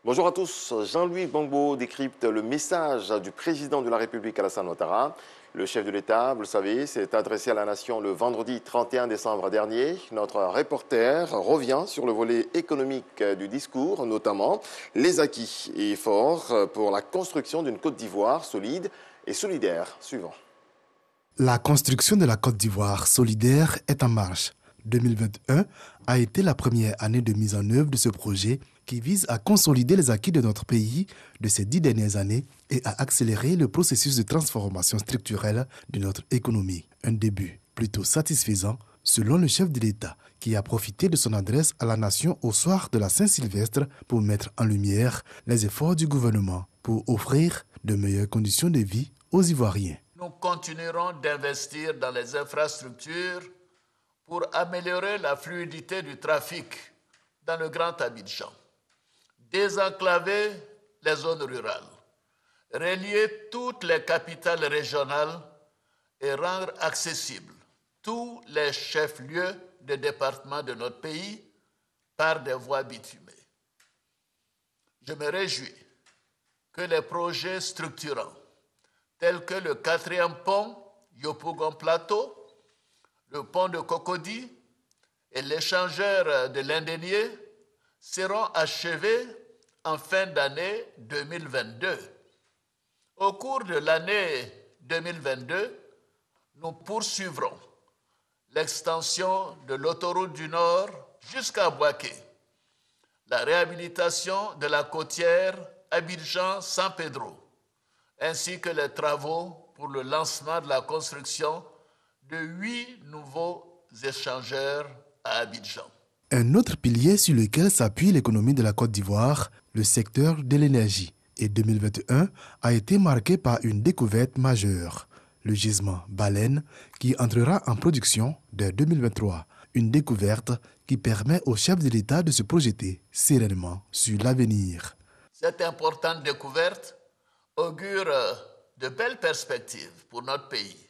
Bonjour à tous. Jean-Louis Gbagbo décrypte le message du président de la République Alassane Ouattara. Le chef de l'État, vous le savez, s'est adressé à la nation le vendredi 31 décembre dernier. Notre reporter revient sur le volet économique du discours, notamment les acquis et efforts pour la construction d'une Côte d'Ivoire solide et solidaire. Suivant. La construction de la Côte d'Ivoire solidaire est en marche. 2021 a été la première année de mise en œuvre de ce projet qui vise à consolider les acquis de notre pays de ces 10 dernières années et à accélérer le processus de transformation structurelle de notre économie. Un début plutôt satisfaisant selon le chef de l'État qui a profité de son adresse à la nation au soir de la Saint-Sylvestre pour mettre en lumière les efforts du gouvernement pour offrir de meilleures conditions de vie aux Ivoiriens. Nous continuerons d'investir dans les infrastructures pour améliorer la fluidité du trafic dans le Grand Abidjan, désenclaver les zones rurales, relier toutes les capitales régionales et rendre accessibles tous les chefs-lieux de département de notre pays par des voies bitumées. Je me réjouis que les projets structurants tels que le 4e pont Yopougon-Plateau, le pont de Cocody et l'échangeur de l'Indénié seront achevés en fin d'année 2022. Au cours de l'année 2022, nous poursuivrons l'extension de l'autoroute du Nord jusqu'à Bouaké, la réhabilitation de la côtière Abidjan-San Pedro, ainsi que les travaux pour le lancement de la construction de 8 nouveaux échangeurs à Abidjan. Un autre pilier sur lequel s'appuie l'économie de la Côte d'Ivoire, le secteur de l'énergie. Et 2021 a été marqué par une découverte majeure, le gisement Baleine, qui entrera en production dès 2023. Une découverte qui permet au chef de l'État de se projeter sereinement sur l'avenir. Cette importante découverte augure de belles perspectives pour notre pays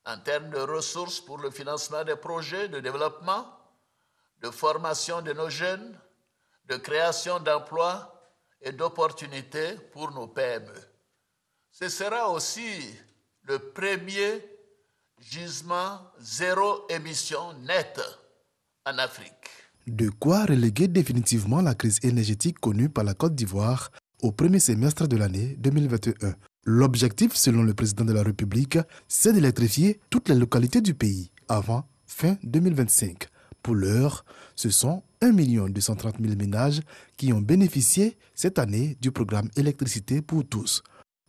en termes de ressources pour le financement des projets de développement, de formation de nos jeunes, de création d'emplois et d'opportunités pour nos PME. Ce sera aussi le premier gisement zéro émission nette en Afrique. De quoi reléguer définitivement la crise énergétique connue par la Côte d'Ivoire au premier semestre de l'année 2021. L'objectif, selon le président de la République, c'est d'électrifier toutes les localités du pays avant fin 2025. Pour l'heure, ce sont 1 230 000 ménages qui ont bénéficié cette année du programme Électricité pour tous.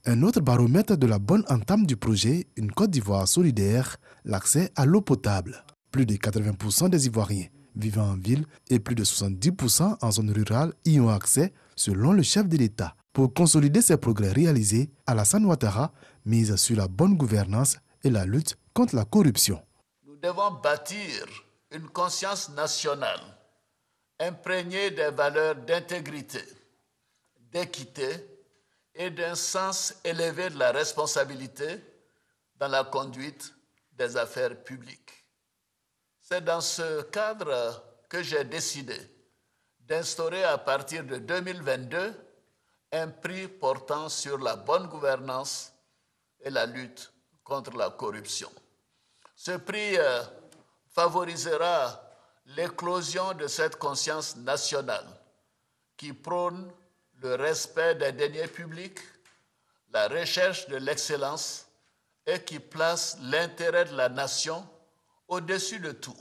Un autre baromètre de la bonne entame du projet, une Côte d'Ivoire solidaire, l'accès à l'eau potable. Plus de 80% des Ivoiriens vivant en ville et plus de 70% en zone rurale y ont accès, selon le chef de l'État. Pour consolider ces progrès réalisés, Alassane Ouattara mise sur la bonne gouvernance et la lutte contre la corruption. Nous devons bâtir une conscience nationale imprégnée des valeurs d'intégrité, d'équité et d'un sens élevé de la responsabilité dans la conduite des affaires publiques. C'est dans ce cadre que j'ai décidé d'instaurer à partir de 2022 un prix portant sur la bonne gouvernance et la lutte contre la corruption. Ce prix favorisera l'éclosion de cette conscience nationale qui prône le respect des deniers publics, la recherche de l'excellence et qui place l'intérêt de la nation au-dessus de tout.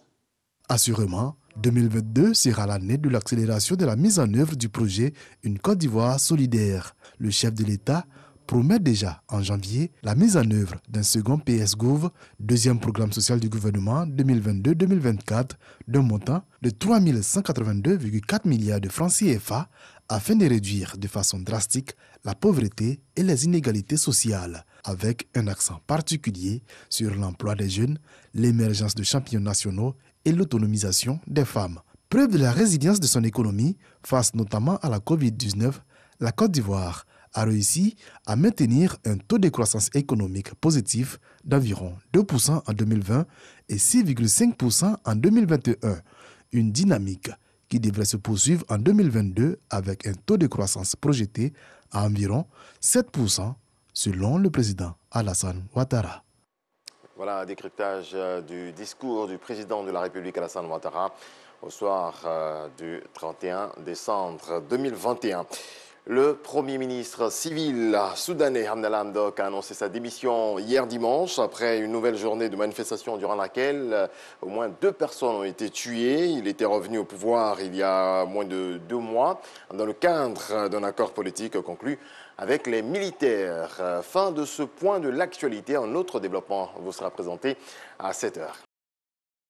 Assurément, 2022 sera l'année de l'accélération de la mise en œuvre du projet Une Côte d'Ivoire solidaire. Le chef de l'État promet déjà en janvier la mise en œuvre d'un second PS-Gouv, deuxième programme social du gouvernement 2022-2024, d'un montant de 3 182,4 milliards de francs CFA afin de réduire de façon drastique la pauvreté et les inégalités sociales, avec un accent particulier sur l'emploi des jeunes, l'émergence de champions nationaux et l'autonomisation des femmes. Preuve de la résilience de son économie face notamment à la Covid-19, la Côte d'Ivoire a réussi à maintenir un taux de croissance économique positif d'environ 2% en 2020 et 6,5% en 2021, une dynamique qui devrait se poursuivre en 2022 avec un taux de croissance projeté à environ 7% selon le président Alassane Ouattara. Voilà, décryptage du discours du président de la République Alassane Ouattara au soir du 31 décembre 2021. Le Premier ministre civil soudanais Hamdallah Hamdok a annoncé sa démission hier dimanche après une nouvelle journée de manifestation durant laquelle au moins 2 personnes ont été tuées. Il était revenu au pouvoir il y a moins de 2 mois dans le cadre d'un accord politique conclu avec les militaires. Fin de ce point de l'actualité. Un autre développement vous sera présenté à 7 heures.